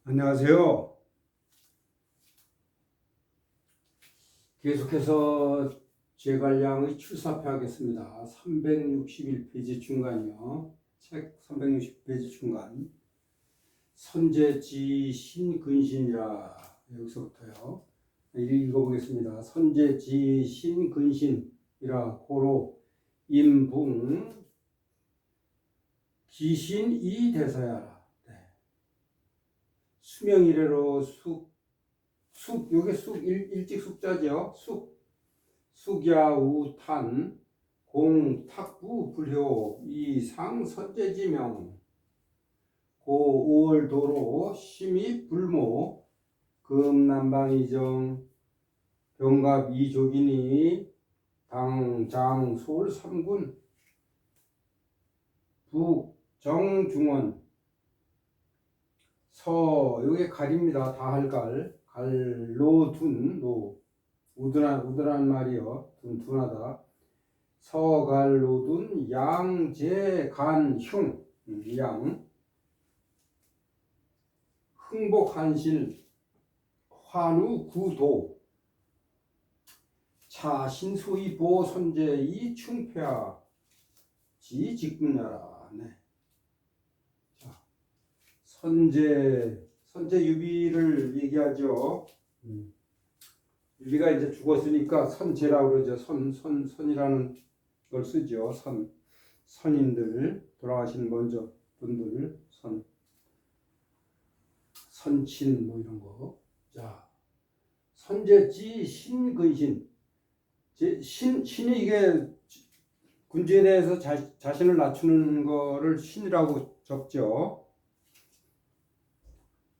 안녕하세요. 계속해서 제갈량의 출사표 하겠습니다. 361페이지 중간이요. 책 360페이지 중간. 선제지 신근신이라 여기서부터요. 읽어보겠습니다. 선제지 신근신이라 고로 임붕 기신 이대사야라. 수명이래로 요게 일찍 숙자죠. 숙야우탄 공탁부 불효 이상 선제지명 고 5월 도로 심의 불모 금남방이정 병갑 이족이니 당장 서울 3군 북정중원 요게 갈입니다. 다할갈 갈로둔 우드란 말이요. 둔하다. 서갈로둔 양재간흉 양 흥복한실 환우구도 차신소이보 선제이 충폐하 지직분야라. 네. 자, 선제 유비를 얘기하죠. 유비가 이제 죽었으니까 선제라고 그러죠. 선이라는 걸 쓰죠. 선인들, 돌아가신 먼저 분들, 선친 뭐 이런 거. 자, 선제지 신근신. 신이 이게 군주에 대해서 자신을 낮추는 거를 신이라고 적죠.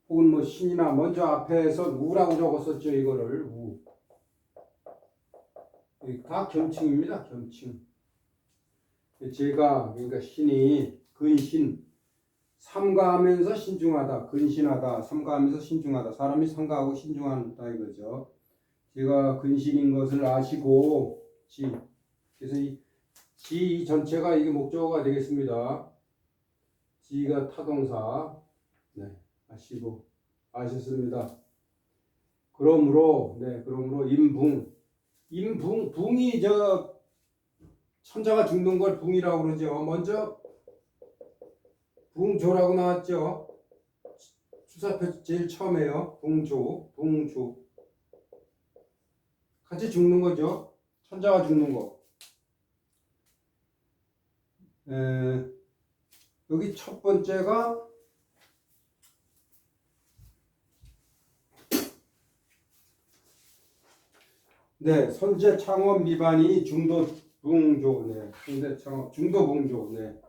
혹은 뭐 신이나 먼저 앞에서 우라고 적었었죠. 이거를 우. 다 겸칭입니다. 겸칭. 제가 그러니까 신이 근신 삼가하면서 신중하다. 근신하다. 삼가하면서 신중하다. 사람이 삼가하고 신중하다 이거죠. 제가 근신인 것을 아시고 그래서 이 전체가 이게 목적어가 되겠습니다. 지가 타동사. 네, 아셨습니다. 그러므로 붕이 천자가 죽는 걸 붕이라고 그러죠. 먼저 붕조라고 나왔죠. 출사표 제일 처음에요. 붕조 같이 죽는 거죠. 천자가 죽는 거. 여기 첫 번째가 네, 선제 창업 미반이 중도 붕조. 네, 선제 창업 중도 붕조. 네.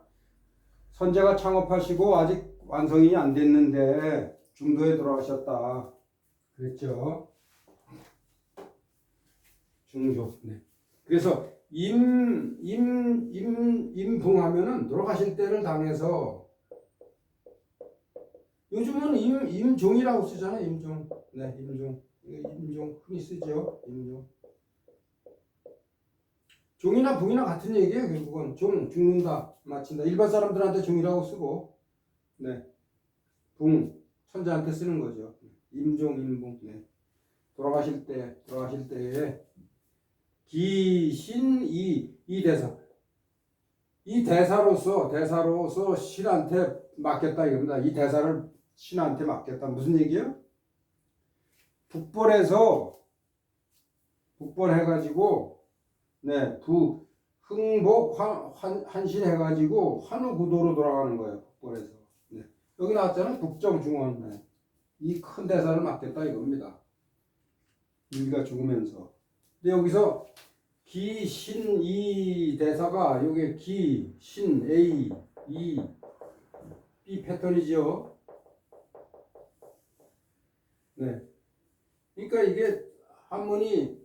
선제가 창업하시고 아직 완성이 안 됐는데 중도에 돌아가셨다. 그랬죠. 중조. 네. 그래서 임붕하면은 돌아가실 때를 당해서 요즘은 임종이라고 쓰잖아요. 임종. 네, 임종 흔히 쓰죠. 임종. 종이나 붕이나 같은 얘기예요. 결국은 죽는다, 마친다. 일반 사람들한테 종이라고 쓰고, 네, 붕 천자한테 쓰는 거죠. 임종, 임붕. 네. 돌아가실 때에 기신 이 대사. 이 대사로서 신한테 맡겼다 이겁니다. 이 대사를 신한테 맡겼다. 무슨 얘기예요? 북벌해가지고 네, 흥복 한신 해가지고 환우구도로 돌아가는 거예요. 북벌에서. 네. 여기 나왔잖아요. 북정중원. 네. 이 큰 대사를 맡겼다 이겁니다. 유비가 죽으면서. 근데 여기서 기신 이 대사가 요게 기신 A 이 B 패턴이죠. 네. 그러니까 이게 한문이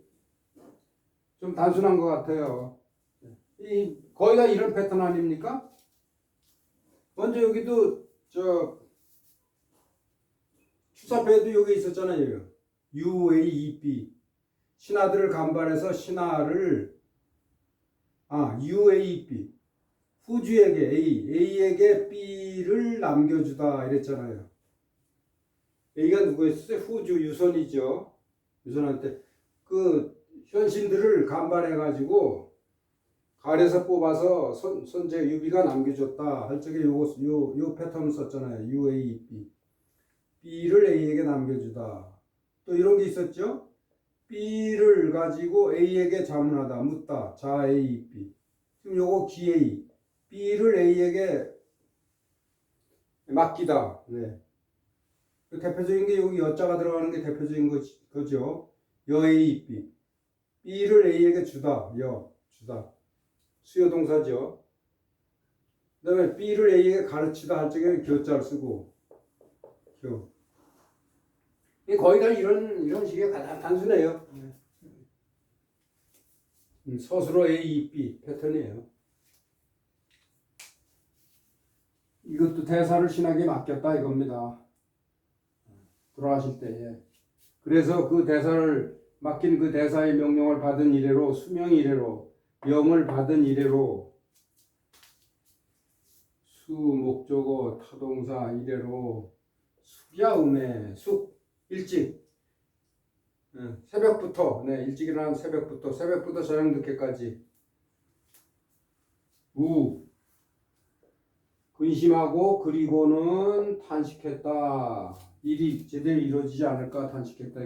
좀 단순한 것 같아요. 거의 다 이런 패턴 아닙니까? 먼저 여기도 추사표에도 여기 있었잖아요. UAB 신하들을 간발해서 UAB 후주에게 A에게 B를 남겨주다 이랬잖아요. A가 누구였어요? 후주 유선이죠. 유선한테 그 현신들을 간반해가지고 가을에서 뽑아서 선제 유비가 남겨줬다. 할 적에 요 패턴 썼잖아요. UAB. B를 A에게 남겨주다. 또 이런 게 있었죠. B를 가지고 A에게 자문하다, 묻다. 자 A, B. 지금 요거 기A. B를 A에게 맡기다. 네. 대표적인 게 여기 여자가 들어가는 게 대표적인 거죠. 여 A, B. B를 A에게 주다. 주다. 수요 동사죠. 그 다음에 B를 A에게 가르치다 할 적에는 교자를 쓰고, 교. 거의 다 이런 식의 가장 단순해요. 서술어 A, B 패턴이에요. 이것도 대사를 신하게 맡겼다 이겁니다. 돌아가실 때에. 그래서 그 대사를 맡긴 그 대사의 명령을 받은 이래로 수명 이래로 명을 받은 이래로 수 목적어 타동사 이래로 숙야음에 숙 일찍 새벽부터 일찍 일어나는 새벽부터 저녁 늦게까지 근심하고 그리고는 탄식했다. 일이 제대로 이루어지지 않을까 탄식했다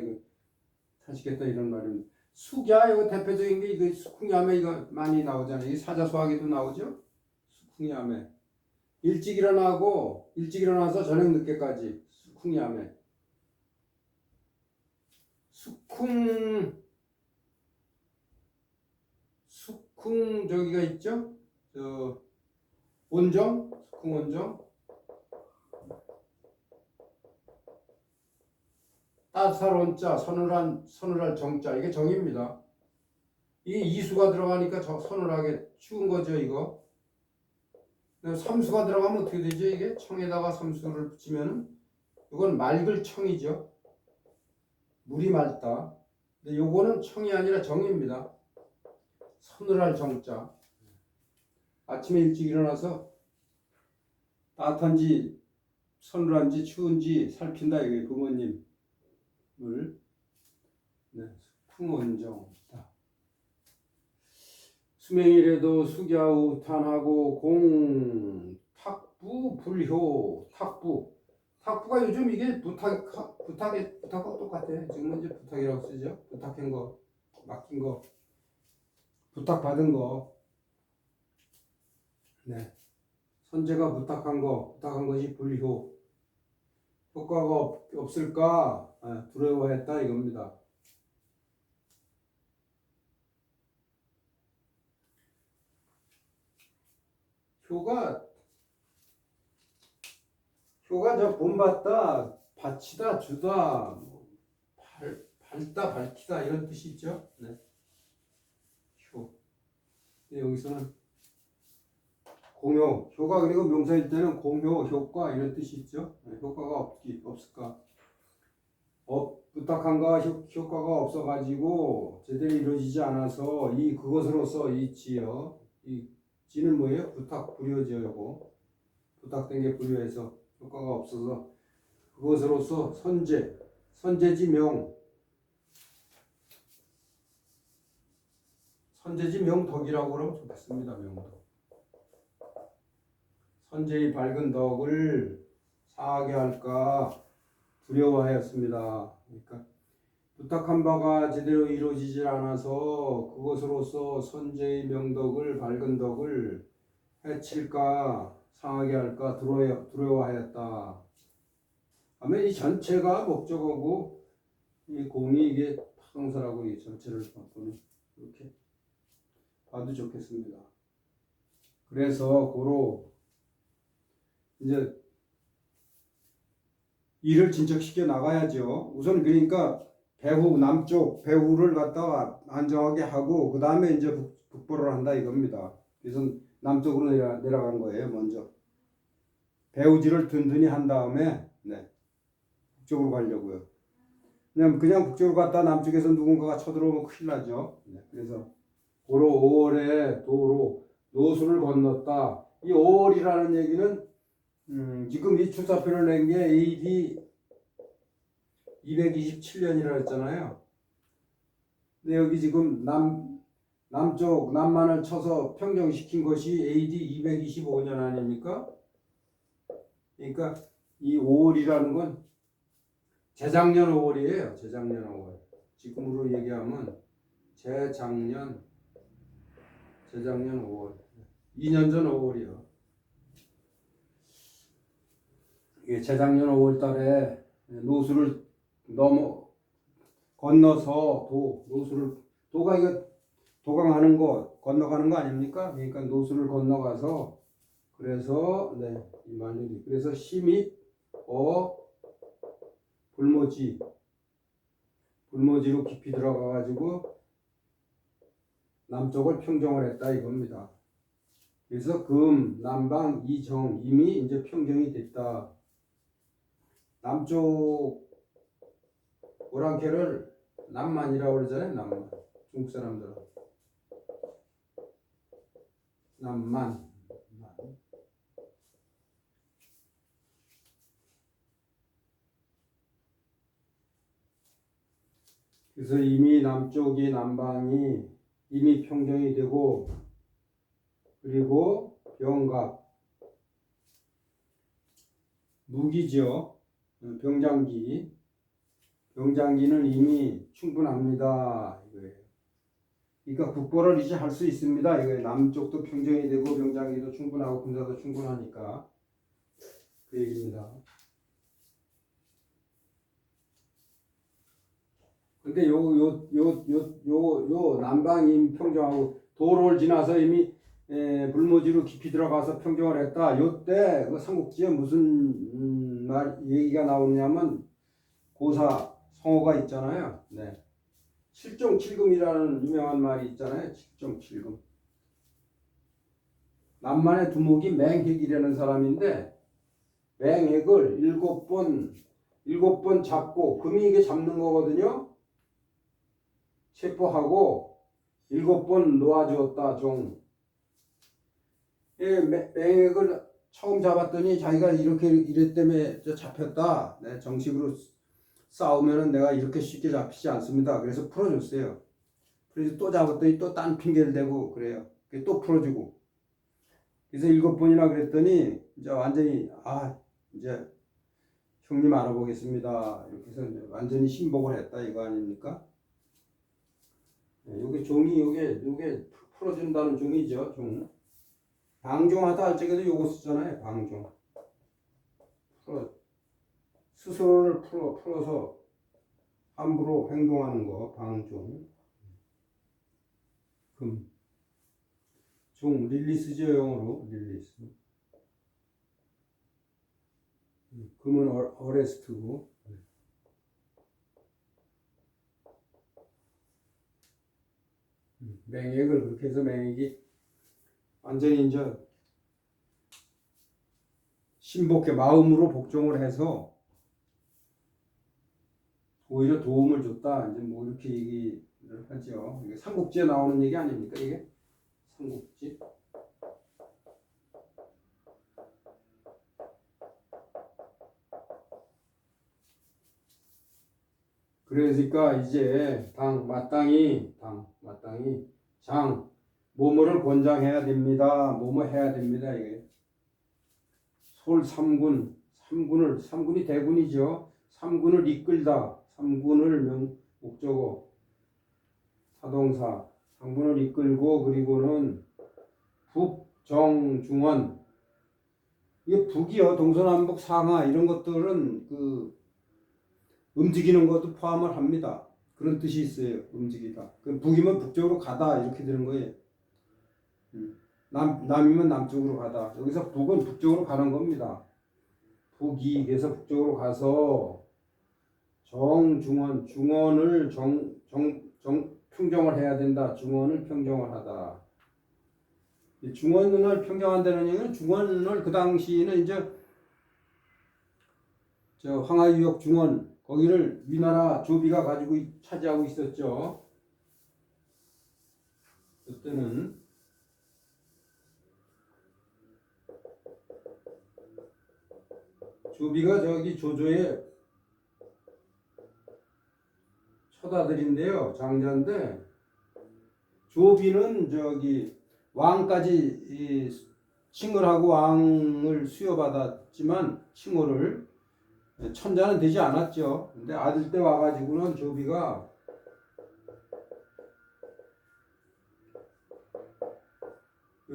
이런 말입니다. 숙야 이거 대표적인 게 이거 숙궁야매 이거 많이 나오잖아요. 이 사자수학에도 나오죠. 숙궁야매 일찍 일어나서 저녁 늦게까지 숙궁야매 숙궁 저기가 있죠. 온정 숙궁 온정 따뜻할 온자 서늘할 정자 이게 정입니다. 이게 이수가 들어가니까 서늘하게 추운 거죠 이거. 삼수가 들어가면 어떻게 되죠 이게 청에다가 삼수를 붙이면은 이건 맑을 청이죠. 물이 맑다. 근데 요거는 청이 아니라 정입니다. 서늘할 정자. 아침에 일찍 일어나서 따뜻한지 서늘한지 추운지 살핀다 이게 부모님을 풍원정다. 수명이래도 숙야우탄하고 공 탁부 불효 탁부가 요즘 이게 부탁하고 똑같아. 지금은 이제 부탁이라고 쓰죠. 부탁한 거 맡긴 거 부탁받은 거. 선제가 부탁한 것이 불효. 효과가 없을까 두려워했다 이겁니다. 효가 저 본받다, 바치다, 주다, 밝다, 밝히다 이런 뜻이 있죠. 효. 여기서는 공효, 효가 그리고 명사일 때는 공효, 효과 이런 뜻이 있죠. 효과가 없을까? 부탁한가 효과가 없어가지고 제대로 이루어지지 않아서 그것으로서 이 지요. 이 지는 뭐예요? 부탁 불효죠. 요거 부탁된 게 불효해서 효과가 없어서 그것으로서 선제지 명덕이라고 그러면 좋겠습니다. 명덕. 선제의 밝은 덕을 사하게 할까 두려워하였습니다. 그러니까 부탁한 바가 제대로 이루어지지 않아서 그것으로서 선제의 명덕을 밝은 덕을 해칠까 상하게 할까 두려워하였다. 하면 이 전체가 목적어고 이 공이 이게 타동사라고 이 전체를 바꾸는 이렇게 봐도 좋겠습니다. 그래서 고로 이제 일을 진척시켜 나가야죠. 우선 그러니까 남쪽 배후를 갖다가 안정하게 하고 그 다음에 이제 북보를 한다 이겁니다. 그래서 남쪽으로 내려간 거예요. 먼저 배후지를 든든히 한 다음에 북쪽으로 가려고요. 그냥 북쪽으로 갔다 남쪽에서 누군가가 쳐들어오면 큰일 나죠. 그래서 고로 5월에 도로 노수를 건넜다. 이 5월이라는 얘기는 지금 이 출사표를 낸 게 AD 227년이라 했잖아요. 근데 여기 지금 남쪽 남만을 쳐서 평정시킨 것이 AD 225년 아닙니까? 그러니까 이 5월이라는 건 재작년 5월이에요. 재작년 5월. 지금으로 얘기하면 재작년 5월. 2년 전 5월이요. 이게 재작년 5월 달에 노수를 건너서 도가 이거 도강하는 거 건너가는 거 아닙니까? 그러니까 노수를 건너가서 그래서 이만일이 그래서 시및 불모지로 깊이 들어가 가지고 남쪽을 평정을 했다 이겁니다. 그래서 금, 남방, 이정 이미 이제 평정이 됐다. 남쪽 오랑캐를 남만이라고 그러잖아요. 남만. 중국 사람들은 남만. 그래서 이미 남쪽이 남방이 이미 평정이 되고 그리고 병갑 무기죠. 병장기는 이미 충분합니다. 이거예요. 그러니까 국보를 이제 할 수 있습니다. 이거예요. 남쪽도 평정이 되고 병장기도 충분하고 군사도 충분하니까 그 얘기입니다. 근데 요 남방이 평정하고 도로를 지나서 이미 불모지로 깊이 들어가서 평정을 했다. 요때 그 삼국지에 무슨 얘기가 나오냐면 고사 성어가 있잖아요. 네. 7종7금이라는 유명한 말이 있잖아요. 7종7금. 남만의 두목이 맹핵이라는 사람인데 맹핵을 7번 잡고 금이 이게 잡는 거거든요. 체포하고 7번 놓아주었다. 종. 맹핵을 처음 잡았더니 자기가 이랬 때문에 잡혔다. 네, 정식으로 싸우면은 내가 이렇게 쉽게 잡히지 않습니다. 그래서 풀어줬어요. 그래서 또 잡았더니 또 딴 핑계를 대고 그래요. 또 풀어주고. 그래서 7번이나 그랬더니 이제 완전히 이제 형님 알아보겠습니다. 이렇게 해서 완전히 신복을 했다 이거 아닙니까? 요게 종이 요게 풀어준다는 종이죠. 종. 방종하다 할 적에도 요거 쓰잖아요. 방종. 스스로를 풀어서 함부로 행동하는 거 방종. 금. 종 릴리스죠. 영어로 릴리스. 금은 어레스트고. 맹액을 그렇게 해서 맹액이 완전히 이제 신복의 마음으로 복종을 해서 오히려 도움을 줬다. 이제 뭐 이렇게 얘기를 하죠. 이게 삼국지에 나오는 얘기 아닙니까? 이게 삼국지. 그러니까 이제 마땅히 장 뭐뭐를 권장해야 됩니다. 뭐뭐 해야 됩니다. 이게 솔 3군이 대군이죠. 3군을 이끌다. 3군을 목적어 타동사 3군을 이끌고 그리고는 북정중원 이게 북이요. 동서남북 상하 이런 것들은 그 움직이는 것도 포함을 합니다. 그런 뜻이 있어요. 움직이다. 그럼 북이면 북쪽으로 가다 이렇게 되는 거예요. 남이면 남쪽으로 가다. 여기서 북은 북쪽으로 가는 겁니다. 북이 그래서 북쪽으로 가서 중원을 평정을 해야 된다. 중원을 평정을 하다. 중원을 평정한다는 얘기는 중원을 그 당시에는 이제 황하유역 중원 거기를 위나라 조비가 가지고 차지하고 있었죠. 그때는 조비가 조조의 처다들인데요. 장자인데 조비는 왕까지 칭을 하고 왕을 수여받았지만 칭호를 천자는 되지 않았죠. 근데 아들 때 와가지고는 조비가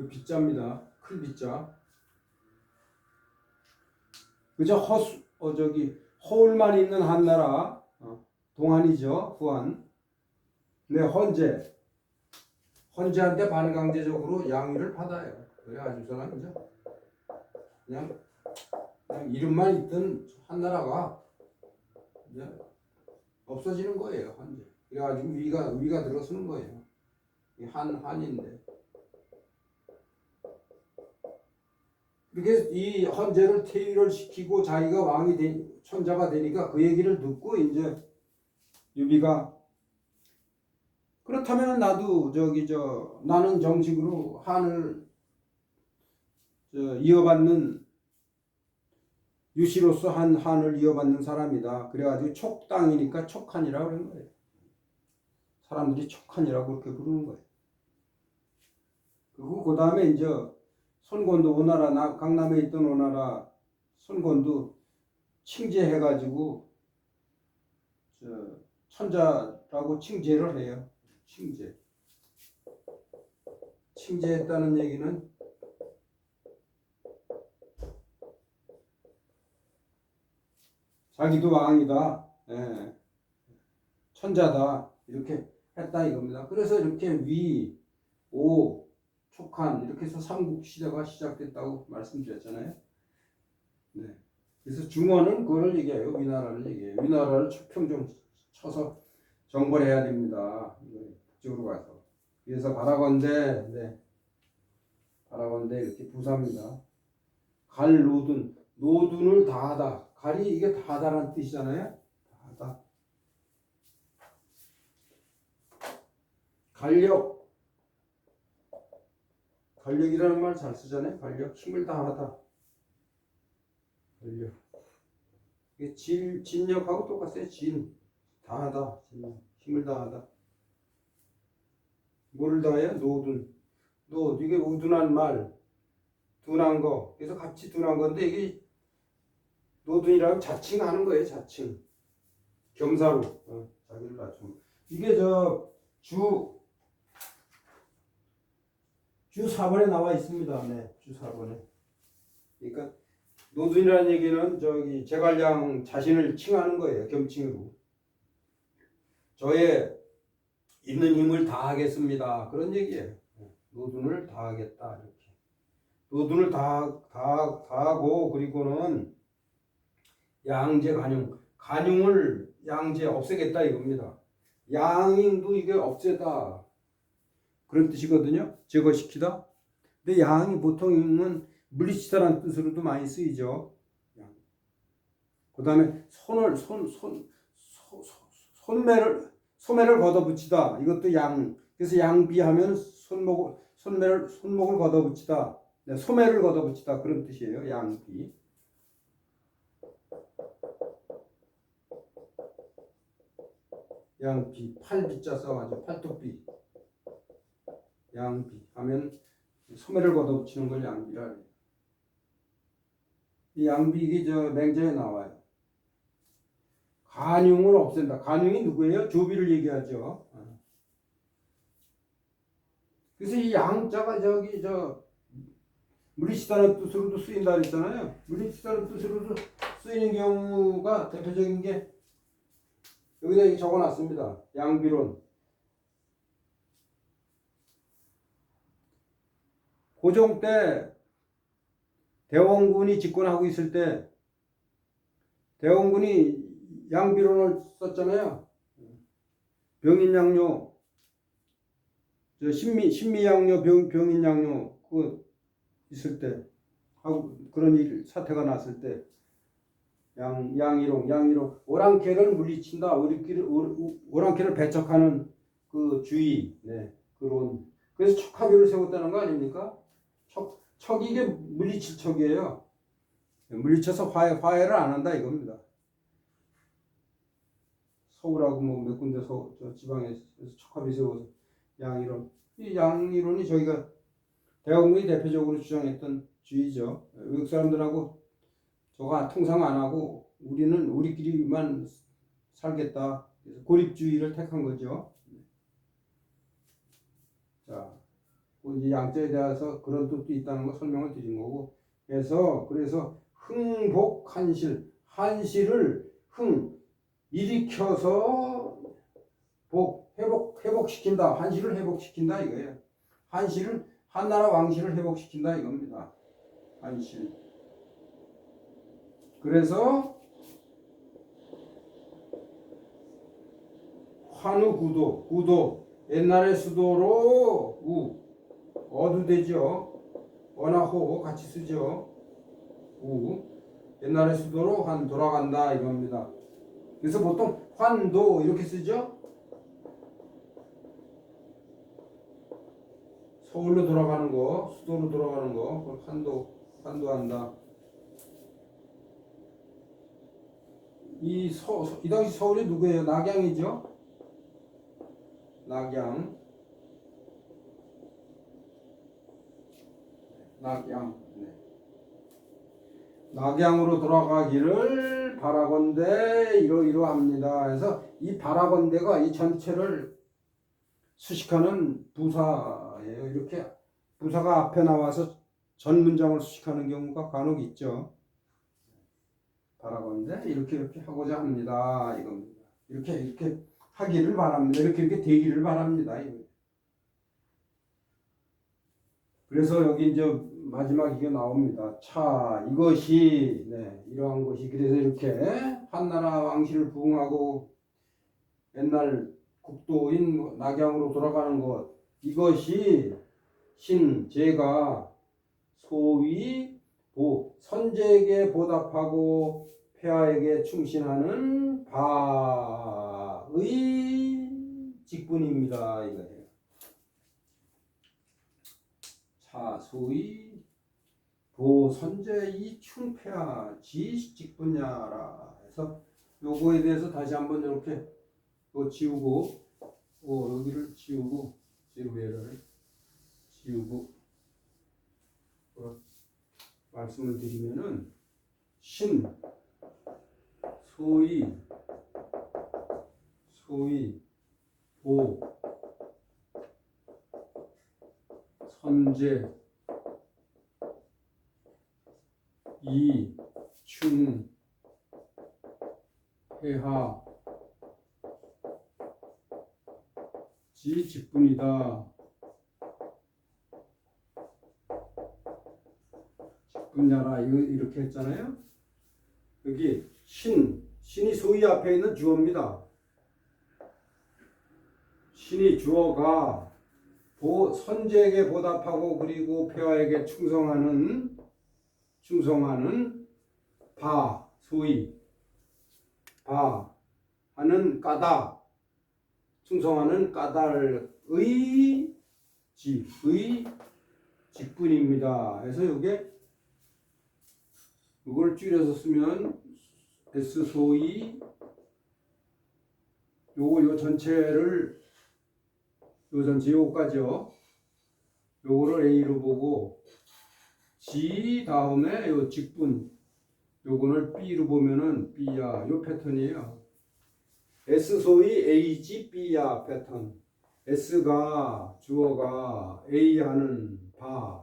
빗자입니다. 큰 빗자. 그저 허울만 있는 한나라 동안이죠. 후한. 네, 헌재한테 반강제적으로 양위를 받아요. 그래가지고서는 그냥 이름만 있던 한나라가 이제 없어지는 거예요. 헌재. 그래가지고 위가 들어서는 거예요. 한인데. 그렇게 이 헌재를 퇴위를 시키고 자기가 천자가 되니까 그 얘기를 듣고 이제 유비가 그렇다면 나도 나는 정식으로 한을 이어받는 유씨로서 한을 이어받는 사람이다. 그래가지고 촉당이니까 촉한이라고 그러는 거예요. 사람들이 촉한이라고 그렇게 부르는 거예요. 그리고 그 다음에 이제 손권도 오나라 강남에 있던 오나라 손권도 칭제해가지고 천자라고 칭제를 해요. 칭제했다는 얘기는 자기도 왕이다, 천자다 이렇게 했다 이겁니다. 그래서 이렇게 위, 오, 촉한 이렇게 해서 삼국시대가 시작됐다고 말씀드렸잖아요. 네. 그래서 중원은 그걸 얘기해요. 위나라를 얘기해요. 위나라를 평정 쳐서 정벌해야 됩니다. 북쪽으로 가서. 그래서 바라건대 이렇게 부사입니다. 갈 노둔을 다하다. 갈이 이게 다하다라는 뜻이잖아요. 다하다. 간력이라는 말 잘 쓰잖아요. 간력, 힘을 다하다. 간력. 이게 진력하고 똑같아요. 다하다. 힘을 다하다. 뭐를 다해요? 이게 우둔한 말, 둔한 거. 그래서 같이 둔한 건데 이게 노둔이라고 자칭하는 거예요. 자칭. 겸사로 자기를 낮추는. 이게 주 4번에 나와 있습니다. 네, 주 4번에. 그러니까 노둔이라는 얘기는 제갈량 자신을 칭하는 거예요. 겸칭으로. 저의 있는 힘을 다하겠습니다. 그런 얘기예요. 노둔을 다하겠다 이렇게. 노둔을 다하고 그리고는 양제 간용을 양제 없애겠다 이겁니다. 양인도 이게 없애다 그런 뜻이거든요. 제거시키다. 근데 양이 보통은 물리치다라는 뜻으로도 많이 쓰이죠. 그 다음에 소매를 걷어붙이다. 이것도 그래서 양비하면 손목을 걷어붙이다. 네, 소매를 걷어붙이다 그런 뜻이에요. 양비. 양비, 팔비자 써가지고 팔뚝비. 양비 하면 소매를 걷어붙이는 걸 양비라 해요. 이 양비 이게 맹자에 나와요. 간용을 없앤다. 간용이 누구예요? 조비를 얘기하죠. 그래서 이 양자가 물리치다는 뜻으로도 쓰인다 그랬잖아요. 물리치다는 뜻으로도 쓰이는 경우가 대표적인 게 여기다 적어놨습니다. 양비론. 고종 때 대원군이 집권하고 있을 때 대원군이 양비론을 썼잖아요. 병인양요, 신미양요, 병인양요 그 있을 때 하고 그런 사태가 났을 때 양이롱 오랑캐를 물리친다. 오랑캐를 배척하는 그 주의, 네, 그런. 그래서 척하교를 세웠다는 거 아닙니까? 척이 이게 물리칠 척이에요. 물리쳐서 화해를 안 한다 이겁니다. 서울하고 뭐 몇 군데 저 지방에서 척합이 세워서 양이론. 이 양이론이 저희가 대학문이 대표적으로 주장했던 주의죠. 외국 사람들하고 저거 통상 안 하고 우리는 우리끼리만 살겠다. 그래서 고립주의를 택한 거죠. 자, 이제 양자에 대해서 그런 뜻도 있다는 거 설명을 드린 거고. 그래서 흥복한실, 한실을 일으켜서 회복시킨다. 한실을 회복시킨다 이거예요. 한실을 한나라 왕실을 회복시킨다 이겁니다. 한실. 그래서 구도 옛날의 수도로 어두되죠. 원하호 같이 쓰죠. 옛날의 수도로 돌아간다 이겁니다. 그래서 보통 환도 이렇게 쓰죠. 서울로 돌아가는 거, 수도로 돌아가는 거, 환도한다. 이 당시 서울이 누구예요? 낙양이죠. 낙양. 네. 낙양으로 돌아가기를 바라건대 이러합니다. 그래서 이 바라건대가 이 전체를 수식하는 부사예요. 이렇게 부사가 앞에 나와서 전 문장을 수식하는 경우가 간혹 있죠. 바라건대 이렇게 하고자 합니다. 이겁니다. 이렇게 하기를 바랍니다. 이렇게 되기를 바랍니다. 그래서 여기 이제 마지막 이게 나옵니다. 이것이 이러한 것이 그래서 이렇게 한나라 왕실을 부흥하고 옛날 국도인 낙양으로 돌아가는 것 이것이 제가 소위 선제에게 보답하고 폐하에게 충신하는 바의 직분입니다. 이거예요. 소위 선제의 충폐하 직분야라 해서 요거에 대해서 다시 한번 이렇게 지우고 여기를 지우고 지루해를 지우고 말씀을 드리면은 소위 선제 충폐하 직분이다. 직분야라 이렇게 했잖아요. 여기 신이 소위 앞에 있는 주어입니다. 신이 주어가 선제에게 보답하고 그리고 폐하에게 충성하는 소위 하는 까닭 충성하는 까닭의 직분입니다. 그래서 이걸 줄여서 쓰면 소위 요 전체를 요까지요. 요거를 A로 보고 다음에 요 직분 요거를 B로 보면은 B야. 요 패턴이에요. 소위 AG B야 패턴. S가 주어가 A 하는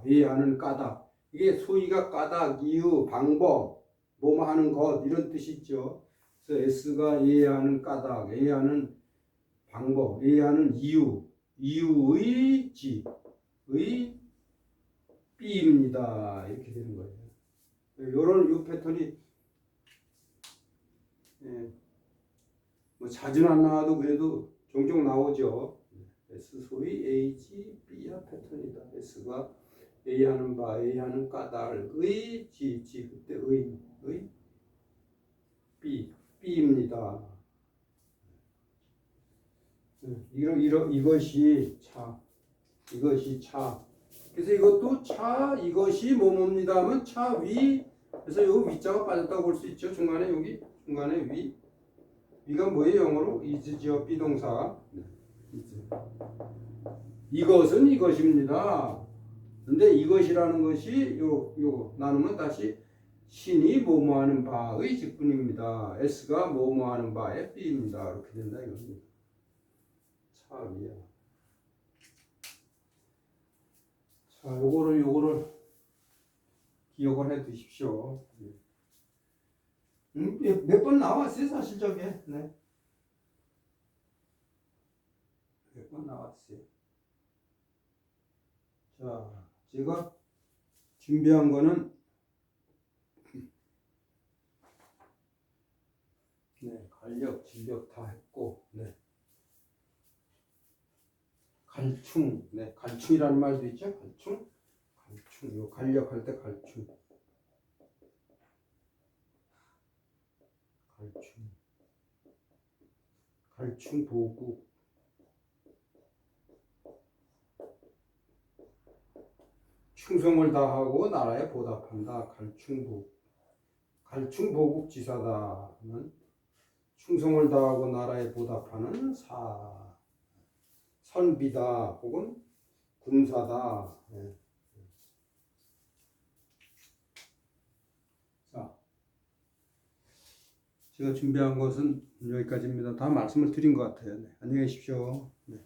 A 하는 까닭. 이게 소위가 까닭, 이유, 방법, 뭐뭐 하는 것 이런 뜻이 있죠. 그래서 S가 A 하는 까닭, A 하는 방법, A 하는 이유의 B입니다. 이렇게 되는 거예요. 요 패턴이 뭐 자주는 안 나와도 그래도 종종 나오죠. 소위 AG B야 패턴이다. S가 A 하는 A 하는 까닭의 그때 의 B입니다. 이것이 차. 그래서 이것도 이것이 뭐뭐입니다 하면 위. 그래서 요 위자가 빠졌다고 볼 수 있죠. 중간에 위. 이건 뭐예요? 영어로 is죠. 비동사. 네. is. 이것은 이것입니다. 근데 이것이라는 것이 요 나누면 다시 신이 뭐뭐하는 바의 직분입니다. s가 뭐뭐하는 바의 b입니다. 이렇게 된다 이겁니다. 참이야. 자, 요거를 기억을 해 두십시오. 몇 번 나왔어요, 사실 저게. 네. 몇 번 나왔어요. 자, 제가 준비한 거는 네, 간력, 진력 다 했고, 네. 갈충, 네, 갈충이라는 말도 있죠. 갈충, 요 간력할 때 갈충, 갈충 보고, 충성을 다하고 나라에 보답한다. 갈충보국지사다는 충성을 다하고 나라에 보답하는 선비다 혹은 군사다. 네. 자, 제가 준비한 것은 여기까지입니다. 다 말씀을 드린 것 같아요. 네. 안녕히 계십시오. 네.